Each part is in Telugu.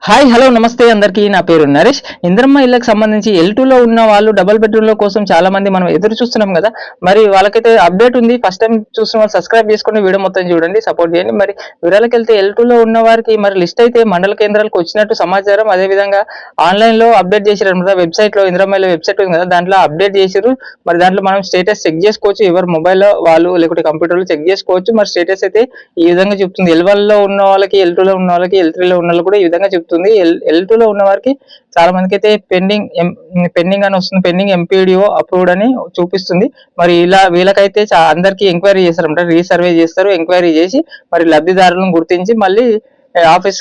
హాయ్ హలో నమస్తే అందరికీ నా పేరు నరేష్. ఇంద్రమ్మ ఇళ్ళకి సంబంధించి L2లో ఉన్న వాళ్ళు డబుల్ బెడ్రూమ్ల కోసం చాలా మంది మనం ఎదురు చూస్తున్నాం కదా. మరి వాళ్ళకైతే అప్డేట్ ఉంది. ఫస్ట్ టైం చూసిన వాళ్ళు సబ్స్క్రైబ్ చేసుకోండి, వీడియో మొత్తం చూడండి, సపోర్ట్ చేయండి. మరి వివరాలకు వెళ్తే L2లో ఉన్న వారికి మరి లిస్ట్ అయితే మండల కేంద్రాలకు వచ్చినట్టు సమాచారం. అదేవిధంగా ఆన్లైన్లో అప్డేట్ చేశారు అనమాట. వెబ్సైట్లో ఇంద్రమ్మ ఇళ్ళ వెబ్సైట్ ఉంది కదా, దాంట్లో అప్డేట్ చేశారు. మరి దాంట్లో మనం స్టేటస్ చెక్ చేసుకోవచ్చు. ఎవరు మొబైల్లో వాళ్ళు లేకుంటే కంప్యూటర్లో చెక్ చేసుకోవచ్చు. మరి స్టేటస్ అయితే ఈ విధంగా చెప్తుంది. L1లో ఉన్న వాళ్ళకి, L2లో ఉన్న వాళ్ళకి, L3లో ఉన్న వాళ్ళు కూడా ఈ విధంగా చెప్తుంది. L2లో ఉన్న వారికి చాలా మందికి అయితే పెండింగ్ అని వస్తుంది. పెండింగ్ ఎంపీడీఓ అప్రూవ్డ్ అని చూపిస్తుంది. మరి ఇలా వీళ్ళకైతే అందరికి ఎంక్వైరీ చేస్తారన్నమాట. రీసర్వే చేస్తారు. ఎంక్వైరీ చేసి మరి లబ్ధిదారులను గుర్తించి మళ్ళీ ఆఫీస్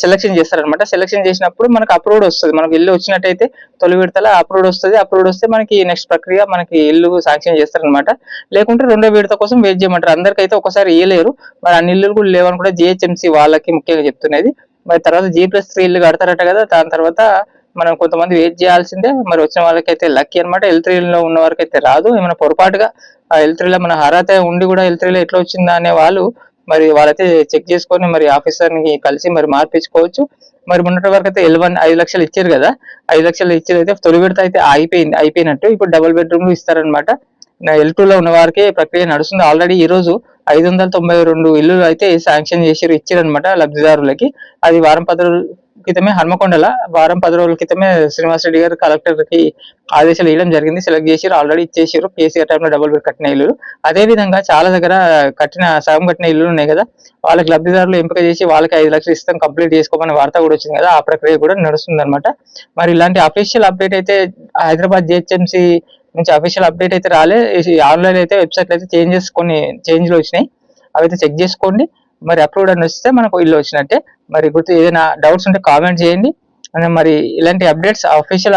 సెలక్షన్ చేస్తారనమాట. సెలక్షన్ చేసినప్పుడు మనకు అప్రూవ్డ్ వస్తుంది. మనకి ఇల్లు వచ్చినట్టయితే తొలి విడతల అప్రూవ్డ్ వస్తుంది. అప్రూవ్డ్ వస్తే మనకి నెక్స్ట్ ప్రక్రియ మనకి ఇల్లు శాంక్షన్ చేస్తారనమాట. లేకుంటే రెండో విడత కోసం వెయిట్ చేయమంటారు. అందరికైతే ఒకసారి ఇయ్యలేరు. మరి అన్ని ఇల్లులు కూడా లేవని కూడా జిహెచ్ఎంసీ వాళ్ళకి ముఖ్యంగా చెప్తున్నది. మరి తర్వాత G+3 ఇల్లు కడతారట కదా, దాని తర్వాత మనం కొంతమంది వెయిట్ చేయాల్సిందే. మరి వచ్చిన వాళ్ళకైతే లక్కీ అనమాట. L3లో ఉన్న వారికి అయితే రాదు. ఏమైనా పొరపాటుగా L3లో మన అర్హత ఉండి కూడా L3లో ఎట్లా వచ్చిందా అనే వాళ్ళు మరి వాళ్ళైతే చెక్ చేసుకొని మరి ఆఫీసర్ని కలిసి మరి మార్పించుకోవచ్చు. మరి మొన్నటి వరకు అయితే L1 5 లక్షలు ఇచ్చారు కదా, 5 లక్షలు ఇచ్చేది అయితే తొలి విడత అయితే అయిపోయినట్టు. ఇప్పుడు డబుల్ బెడ్రూమ్లు ఇస్తారనమాట. L2లో ఉన్న వారికి ప్రక్రియ నడుస్తుంది. ఆల్రెడీ ఈ రోజు 592 ఇల్లు అయితే శాంక్షన్ చేసి ఇచ్చారనమాట లబ్ధిదారులకి. అది వారం 10 రోజుల క్రితమే హన్మకొండల వారం 10 రోజుల క్రితమే శ్రీనివాస్ రెడ్డి గారు కలెక్టర్ కి ఆదేశాలు ఇవ్వడం జరిగింది. సెలెక్ట్ చేసి ఆల్రెడీ ఇచ్చేసారు. కేసీఆర్ టైంలో డబుల్ బెడ్ కట్టిన ఇల్లు. అదే విధంగా చాలా దగ్గర సగం కట్టిన ఇల్లు ఉన్నాయి కదా, వాళ్ళకి లబ్ధిదారులు ఎంపిక చేసి వాళ్ళకి 5 లక్షలు ఇస్తాం కంప్లీట్ చేసుకోమని వార్త కూడా వచ్చింది కదా. ఆ ప్రక్రియ కూడా నడుస్తుంది అనమాట. మరి ఇలాంటి అఫీషియల్ అప్డేట్ అయితే హైదరాబాద్ జిహెచ్ఎంసీ నుంచి అఫీషియల్ అప్డేట్ అయితే రాలే. ఆన్లైన్ అయితే వెబ్సైట్ అయితే కొన్ని చేంజ్లు వచ్చినాయి. అవి అయితే చెక్ చేసుకోండి. మరి అప్రూవ్డ్ అని వస్తే మనకు ఇల్లు వచ్చినట్టే. మరి ఏదైనా డౌట్స్ ఉంటే కామెంట్ చేయండి. మరి ఇలాంటి అప్డేట్స్ అఫీషియల్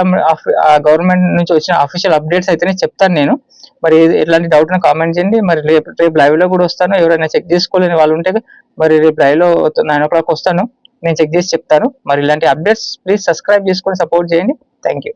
గవర్నమెంట్ నుంచి వచ్చిన అఫీషియల్ అప్డేట్స్ అయితేనే చెప్తాను నేను. మరి ఎలాంటి డౌట్ కామెంట్ చేయండి. మరి రేపు లైవ్ లో కూడా వస్తాను. ఎవరైనా చెక్ చేసుకోలేని వాళ్ళు ఉంటే మరి రేపు లైవ్ లో 9 o'clock వస్తాను. నేను చెక్ చేసి చెప్తాను. మరి ఇలాంటి అప్డేట్స్ ప్లీజ్ సబ్స్క్రైబ్ చేసుకొని సపోర్ట్ చేయండి. Thank you.